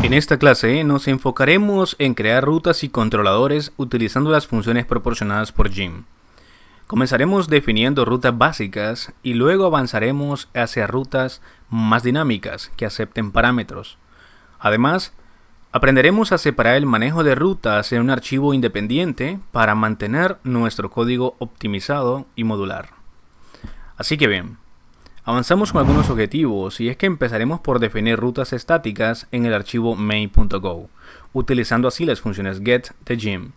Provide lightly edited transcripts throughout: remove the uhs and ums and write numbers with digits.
En esta clase nos enfocaremos en crear rutas y controladores utilizando las funciones proporcionadas por Gym. Comenzaremos definiendo rutas básicas y luego avanzaremos hacia rutas más dinámicas que acepten parámetros. Además, aprenderemos a separar el manejo de rutas en un archivo independiente para mantener nuestro código optimizado y modular. Así que bien, avanzamos con algunos objetivos y es que empezaremos por definir rutas estáticas en el archivo main.go, utilizando así las funciones get de Gym.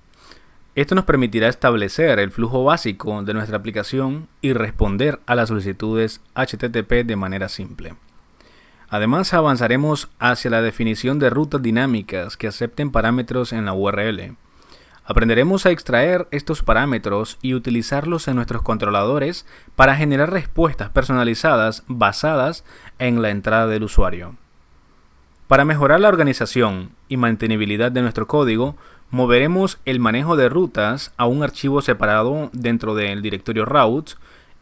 Esto nos permitirá establecer el flujo básico de nuestra aplicación y responder a las solicitudes HTTP de manera simple. Además, avanzaremos hacia la definición de rutas dinámicas que acepten parámetros en la URL. Aprenderemos a extraer estos parámetros y utilizarlos en nuestros controladores para generar respuestas personalizadas basadas en la entrada del usuario. Para mejorar la organización y mantenibilidad de nuestro código, moveremos el manejo de rutas a un archivo separado dentro del directorio routes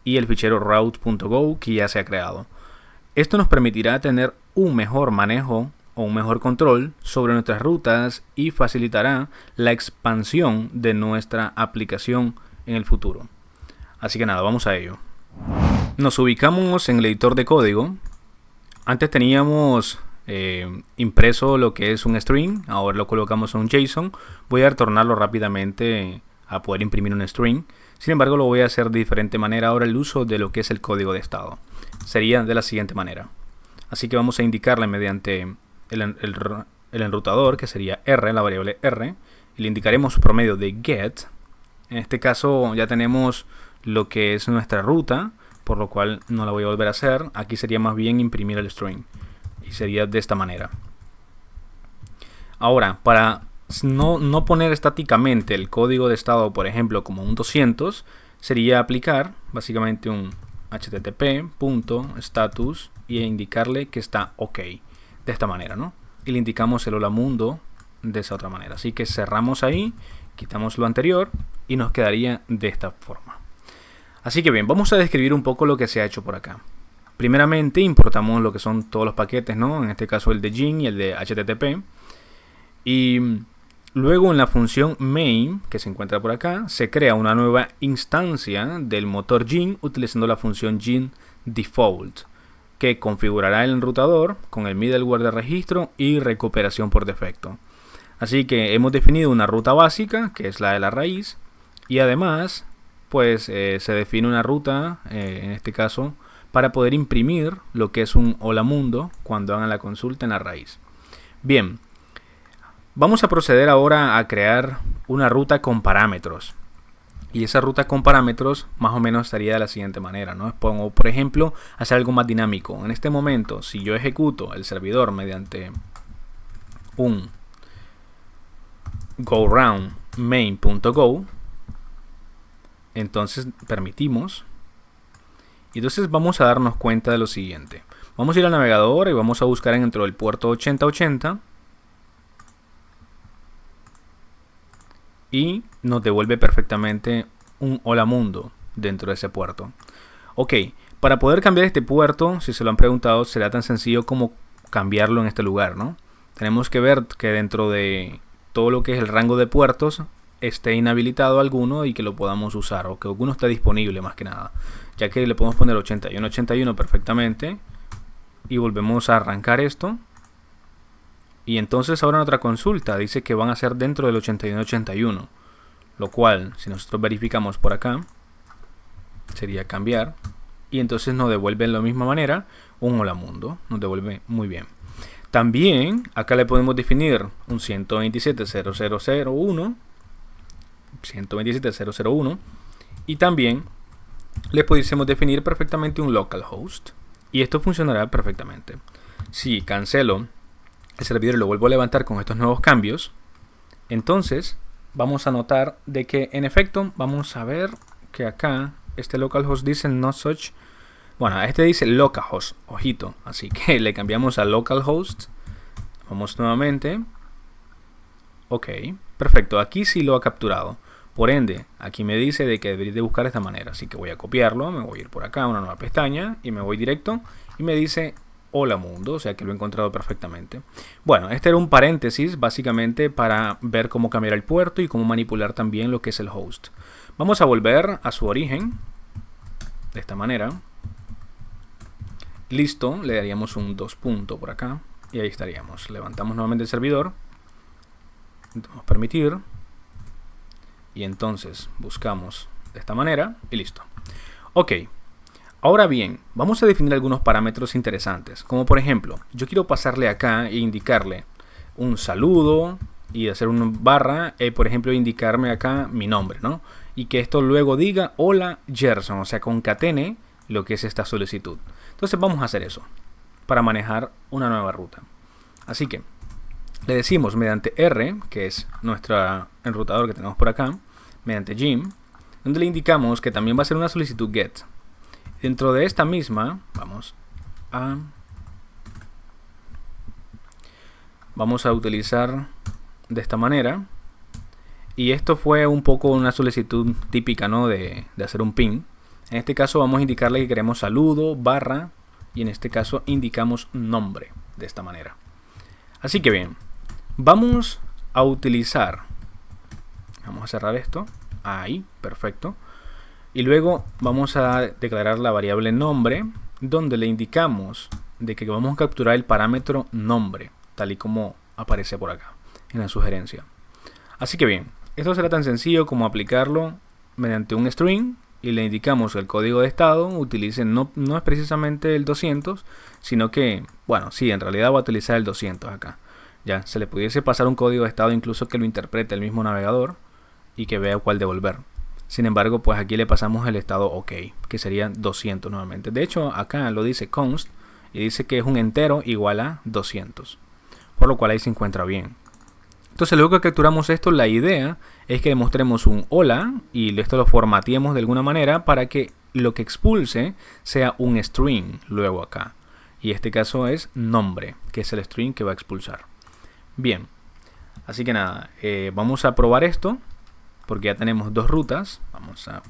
y el fichero routes.go que ya se ha creado. Esto nos permitirá tener un mejor manejo o un mejor control sobre nuestras rutas y facilitará la expansión de nuestra aplicación en el futuro. Así que nada, vamos a ello. Nos ubicamos en el editor de código. Antes teníamos impreso lo que es un string, ahora lo colocamos en un JSON. Voy a retornarlo rápidamente a poder imprimir un string. Sin embargo, lo voy a hacer de diferente manera ahora el uso de lo que es el código de estado. Sería de la siguiente manera. Así que vamos a indicarle mediante el enrutador, que sería R, la variable R, y le indicaremos por medio de get. En este caso ya tenemos lo que es nuestra ruta, por lo cual no la voy a volver a hacer. Aquí sería más bien imprimir el string. Y sería de esta manera. Ahora, para no poner estáticamente el código de estado, por ejemplo, como un 200, sería aplicar básicamente un http.status y indicarle que está OK. De esta manera, ¿no? Y le indicamos el hola mundo de esa otra manera. Así que cerramos ahí, quitamos lo anterior y nos quedaría de esta forma. Así que bien, vamos a describir un poco lo que se ha hecho por acá. Primeramente importamos lo que son todos los paquetes, ¿no? En este caso el de Gym y el de HTTP. Y luego en la función main, que se encuentra por acá, se crea una nueva instancia del motor Gym utilizando la función Gym default, que configurará el enrutador con el middleware de registro y recuperación por defecto. Así que hemos definido una ruta básica, que es la de la raíz, y además pues se define una ruta, en este caso, para poder imprimir lo que es un hola mundo cuando hagan la consulta en la raíz. Bien, vamos a proceder ahora a crear una ruta con parámetros. Y esa ruta con parámetros más o menos estaría de la siguiente manera, ¿no? Pongo, por ejemplo, hacer algo más dinámico. En este momento, si yo ejecuto el servidor mediante un go-round main.go, entonces permitimos. Y entonces vamos a darnos cuenta de lo siguiente. Vamos a ir al navegador y vamos a buscar dentro del puerto 8080. Y nos devuelve perfectamente un hola mundo dentro de ese puerto. Ok, para poder cambiar este puerto, si se lo han preguntado, será tan sencillo como cambiarlo en este lugar, ¿no? Tenemos que ver que dentro de todo lo que es el rango de puertos esté inhabilitado alguno y que lo podamos usar, o que alguno esté disponible más que nada, ya que le podemos poner 8181 perfectamente y volvemos a arrancar esto. Y entonces ahora en otra consulta dice que van a ser dentro del 8181. Lo cual, si nosotros verificamos por acá, sería cambiar. Y entonces nos devuelve de la misma manera un hola mundo. Nos devuelve muy bien. También acá le podemos definir un 127.0.0.1. 127.0.0.1. Y también le pudiésemos definir perfectamente un localhost. Y esto funcionará perfectamente. Si cancelo el servidor y lo vuelvo a levantar con estos nuevos cambios, entonces vamos a notar de que en efecto vamos a ver que acá este localhost dice no such. Bueno, este dice localhost, ojito, así que le cambiamos a localhost. Vamos nuevamente. Ok, perfecto, aquí sí lo ha capturado. Por ende, aquí me dice de que debería de buscar de esta manera. Así que voy a copiarlo, me voy a ir por acá a una nueva pestaña y me voy directo. Y me dice hola mundo, o sea que lo he encontrado perfectamente. Bueno, este era un paréntesis básicamente para ver cómo cambiar el puerto y cómo manipular también lo que es el host. Vamos a volver a su origen, de esta manera. Listo, le daríamos un 2 punto por acá y ahí estaríamos. Levantamos nuevamente el servidor, damos permitir y entonces buscamos de esta manera y listo. Ok. Ahora bien, vamos a definir algunos parámetros interesantes, como por ejemplo, yo quiero pasarle acá e indicarle un saludo y hacer una barra, por ejemplo, indicarme acá mi nombre, ¿no? Y que esto luego diga hola Gerson, o sea, concatene lo que es esta solicitud. Entonces vamos a hacer eso para manejar una nueva ruta. Así que le decimos mediante R, que es nuestro enrutador que tenemos por acá, mediante Gym, donde le indicamos que también va a ser una solicitud GET. Dentro de esta misma, vamos a utilizar de esta manera. Y esto fue un poco una solicitud típica, ¿no? de hacer un ping. En este caso vamos a indicarle que queremos saludo, barra, y en este caso indicamos nombre, de esta manera. Así que bien, vamos a utilizar, vamos a cerrar esto, ahí, perfecto. Y luego vamos a declarar la variable nombre, donde le indicamos de que vamos a capturar el parámetro nombre, tal y como aparece por acá, en la sugerencia. Así que bien, esto será tan sencillo como aplicarlo mediante un string y le indicamos que el código de estado utilice no es precisamente el 200, sino que, bueno, sí, en realidad va a utilizar el 200 acá. Ya, se le pudiese pasar un código de estado incluso que lo interprete el mismo navegador y que vea cuál devolver. Sin embargo, pues aquí le pasamos el estado OK, que sería 200 nuevamente. De hecho, acá lo dice const y dice que es un entero igual a 200. Por lo cual ahí se encuentra bien. Entonces, luego que capturamos esto, la idea es que demostremos un hola y esto lo formateemos de alguna manera para que lo que expulse sea un string luego acá. Y este caso es nombre, que es el string que va a expulsar. Bien, así que nada, vamos a probar esto. Porque ya tenemos dos rutas. Vamos a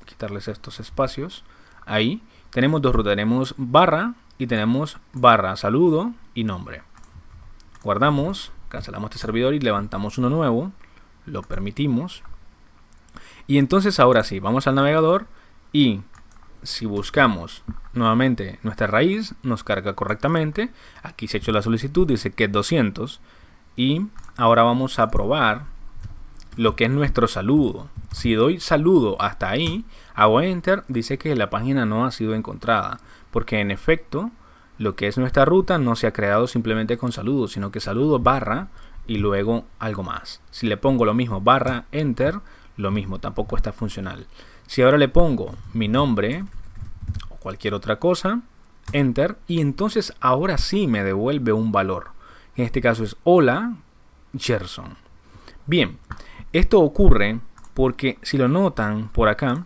quitarles estos espacios. Ahí tenemos dos rutas. Tenemos barra y tenemos barra saludo y nombre. Guardamos, cancelamos este servidor y levantamos uno nuevo. Lo permitimos. Y entonces ahora sí, vamos al navegador y si buscamos nuevamente nuestra raíz, nos carga correctamente. Aquí se ha hecho la solicitud, dice que es 200. Y ahora vamos a probar lo que es nuestro saludo. Si doy saludo hasta ahí, hago enter, dice que la página no ha sido encontrada, porque en efecto lo que es nuestra ruta no se ha creado simplemente con saludo, sino que saludo barra y luego algo más. Si le pongo lo mismo barra enter, lo mismo, tampoco está funcional. Si ahora le pongo mi nombre o cualquier otra cosa, enter, y entonces ahora sí me devuelve un valor. En este caso es hola Gerson. Bien, esto ocurre porque si lo notan por acá,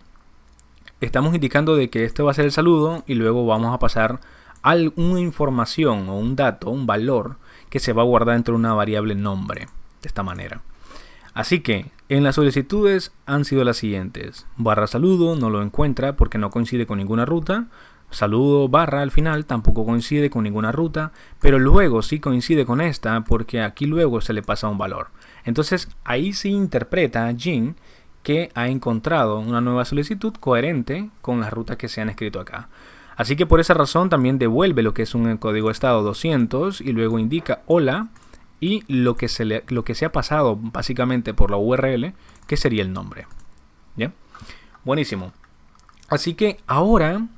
estamos indicando de que este va a ser el saludo y luego vamos a pasar alguna información o un dato, un valor que se va a guardar dentro de una variable nombre, de esta manera. Así que en las solicitudes han sido las siguientes: barra saludo no lo encuentra porque no coincide con ninguna ruta. Saludo barra al final tampoco coincide con ninguna ruta, pero luego sí coincide con esta porque aquí luego se le pasa un valor. Entonces ahí se interpreta Gym que ha encontrado una nueva solicitud coherente con las rutas que se han escrito acá. Así que por esa razón también devuelve lo que es un código de estado 200 y luego indica hola y lo que se ha pasado básicamente por la URL, que sería el nombre. ¿Ya? Buenísimo. Así que ahora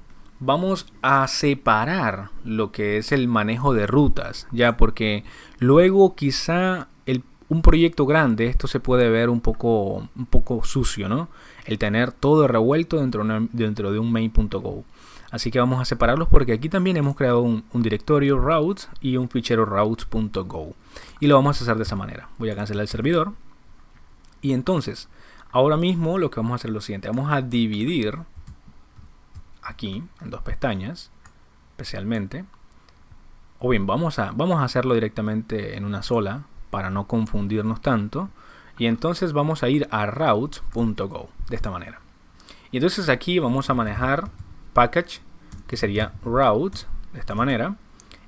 vamos a separar lo que es el manejo de rutas, ya, porque luego quizá un proyecto grande, esto se puede ver un poco sucio, ¿no? El tener todo revuelto dentro de un main.go. Así que vamos a separarlos porque aquí también hemos creado un directorio routes y un fichero routes.go. Y lo vamos a hacer de esa manera. Voy a cancelar el servidor. Y entonces, ahora mismo lo que vamos a hacer es lo siguiente. Vamos a dividir aquí en dos pestañas, especialmente. O bien, vamos a hacerlo directamente en una sola para no confundirnos tanto. Y entonces vamos a ir a routes.go de esta manera. Y entonces aquí vamos a manejar package, que sería routes, de esta manera.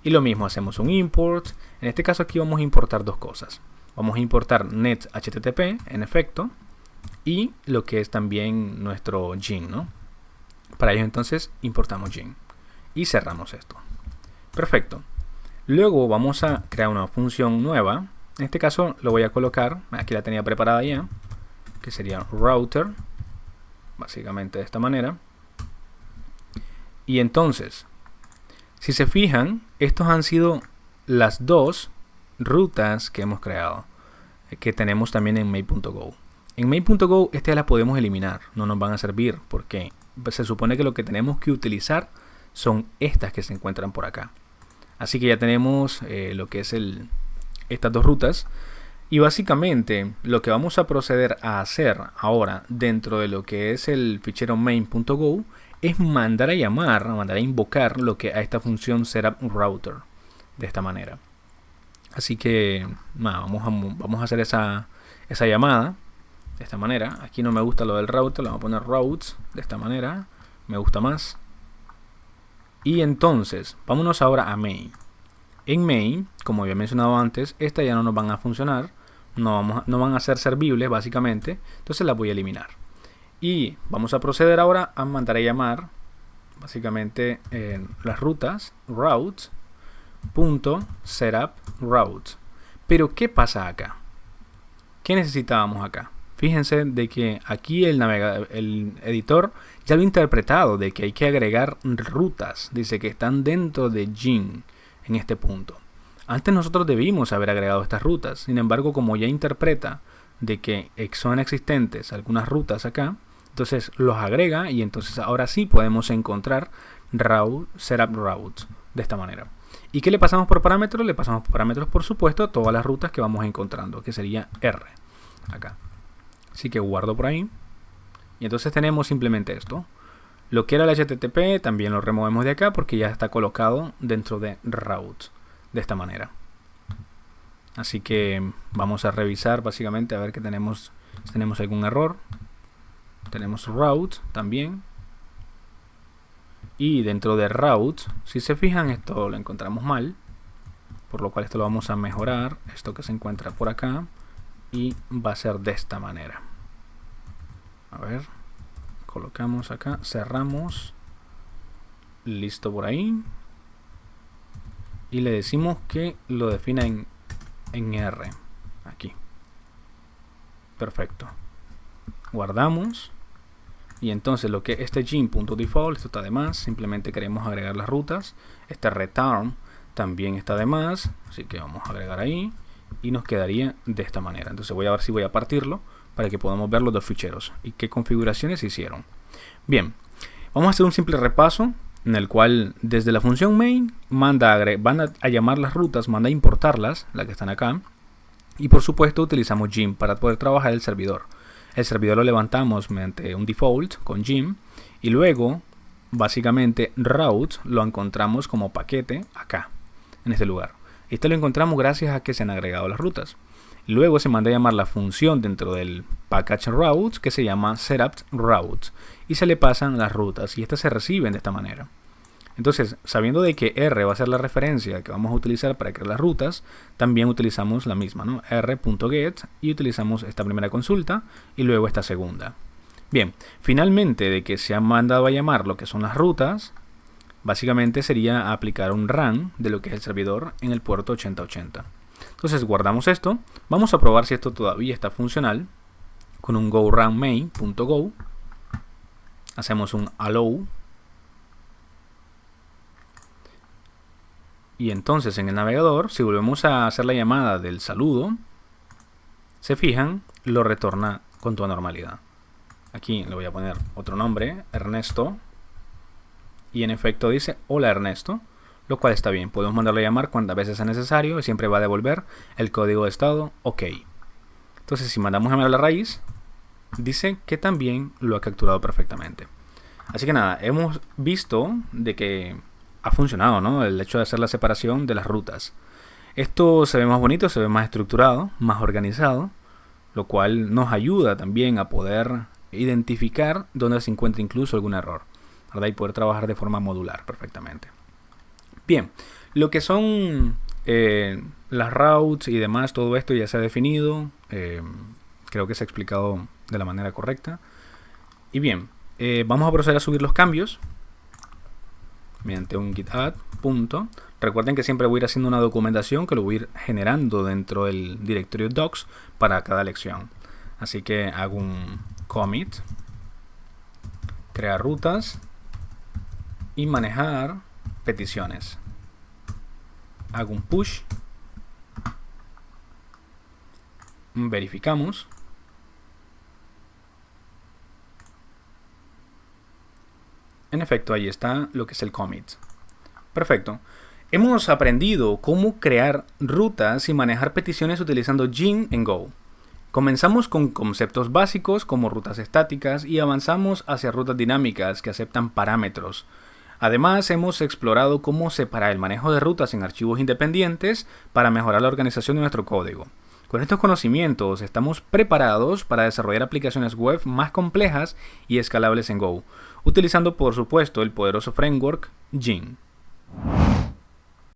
Y lo mismo, hacemos un import. En este caso aquí vamos a importar dos cosas. Vamos a importar net HTTP, en efecto, y lo que es también nuestro Gin, ¿no? Para ello entonces importamos Gin y cerramos esto. Perfecto. Luego vamos a crear una función nueva. En este caso lo voy a colocar, aquí la tenía preparada ya, que sería router, básicamente de esta manera. Y entonces, si se fijan, estos han sido las dos rutas que hemos creado, que tenemos también en mail.go. En mail.go estas las podemos eliminar, no nos van a servir porque se supone que lo que tenemos que utilizar son estas que se encuentran por acá. Así que ya tenemos lo que es estas dos rutas. Y básicamente lo que vamos a proceder a hacer ahora dentro de lo que es el fichero main.go es mandar a llamar, mandar a invocar lo que a esta función setupRouter de esta manera. Así que vamos a hacer esa llamada de esta manera. Aquí no me gusta lo del router, le vamos a poner routes de esta manera, me gusta más. Y entonces vámonos ahora a main. En main, como había mencionado antes, estas ya no nos van a funcionar, no van a ser servibles básicamente, entonces las voy a eliminar. Y vamos a proceder ahora a mandar a llamar básicamente las rutas routes.setupRoutes. Pero ¿qué pasa acá? ¿Qué necesitábamos acá? Fíjense de que aquí el editor ya lo ha interpretado de que hay que agregar rutas. Dice que están dentro de Gin en este punto. Antes nosotros debimos haber agregado estas rutas. Sin embargo, como ya interpreta de que son existentes algunas rutas acá, entonces los agrega y entonces ahora sí podemos encontrar setupRoutes de esta manera. ¿Y qué le pasamos por parámetros? Le pasamos por parámetros, por supuesto, a todas las rutas que vamos encontrando, que sería R acá. Así que guardo por ahí. Y entonces tenemos simplemente esto. Lo que era el HTTP también lo removemos de acá porque ya está colocado dentro de routes de esta manera. Así que vamos a revisar básicamente a ver que tenemos, si tenemos algún error. Tenemos route también. Y dentro de routes, si se fijan, esto lo encontramos mal. Por lo cual esto lo vamos a mejorar. Esto que se encuentra por acá. Y va a ser de esta manera. A ver. Colocamos acá. Cerramos. Listo por ahí. Y le decimos que lo defina en R. Aquí. Perfecto. Guardamos. Y entonces lo que este gin.default, esto está de más. Simplemente queremos agregar las rutas. Este return también está de más. Así que vamos a agregar ahí. Y nos quedaría de esta manera. Entonces voy a ver si voy a partirlo para que podamos ver los dos ficheros y qué configuraciones se hicieron. Bien, vamos a hacer un simple repaso en el cual desde la función main van a llamar las rutas, manda a importarlas, las que están acá. Y por supuesto utilizamos Gin para poder trabajar el servidor. El servidor lo levantamos mediante un default con Gin y luego básicamente routes lo encontramos como paquete acá, en este lugar. Este lo encontramos gracias a que se han agregado las rutas. Luego se manda a llamar la función dentro del package routes que se llama setupRoutes y se le pasan las rutas y estas se reciben de esta manera. Entonces, sabiendo de que R va a ser la referencia que vamos a utilizar para crear las rutas, también utilizamos la misma, ¿no? R.get y utilizamos esta primera consulta y luego esta segunda. Bien, finalmente de que se han mandado a llamar lo que son las rutas, básicamente sería aplicar un run de lo que es el servidor en el puerto 8080. Entonces guardamos esto, vamos a probar si esto todavía está funcional con un go run main.go. Hacemos un allow. Y entonces en el navegador, si volvemos a hacer la llamada del saludo, se fijan, lo retorna con toda normalidad. Aquí le voy a poner otro nombre, Ernesto. Y en efecto dice, hola Ernesto, lo cual está bien. Podemos mandarle a llamar cuantas veces sea necesario y siempre va a devolver el código de estado, OK. Entonces si mandamos a llamar a la raíz, dice que también lo ha capturado perfectamente. Así que nada, hemos visto de que ha funcionado, ¿no? El hecho de hacer la separación de las rutas. Esto se ve más bonito, se ve más estructurado, más organizado, lo cual nos ayuda también a poder identificar dónde se encuentra incluso algún error, ¿verdad? Y poder trabajar de forma modular perfectamente. Bien, Lo que son las routes y demás, todo esto ya se ha definido. Creo que se ha explicado de la manera correcta. Y bien, vamos a proceder a subir los cambios mediante un git add. Recuerden que siempre voy a ir haciendo una documentación que lo voy a ir generando dentro del directorio docs para cada lección. Así que hago un commit, crear rutas y manejar peticiones. Hago un push, verificamos. En efecto, ahí está lo que es el commit. Perfecto. Hemos aprendido cómo crear rutas y manejar peticiones utilizando Gin en Go. Comenzamos con conceptos básicos como rutas estáticas y avanzamos hacia rutas dinámicas que aceptan parámetros. Además, hemos explorado cómo separar el manejo de rutas en archivos independientes para mejorar la organización de nuestro código. Con estos conocimientos estamos preparados para desarrollar aplicaciones web más complejas y escalables en Go, utilizando por supuesto el poderoso framework Gin.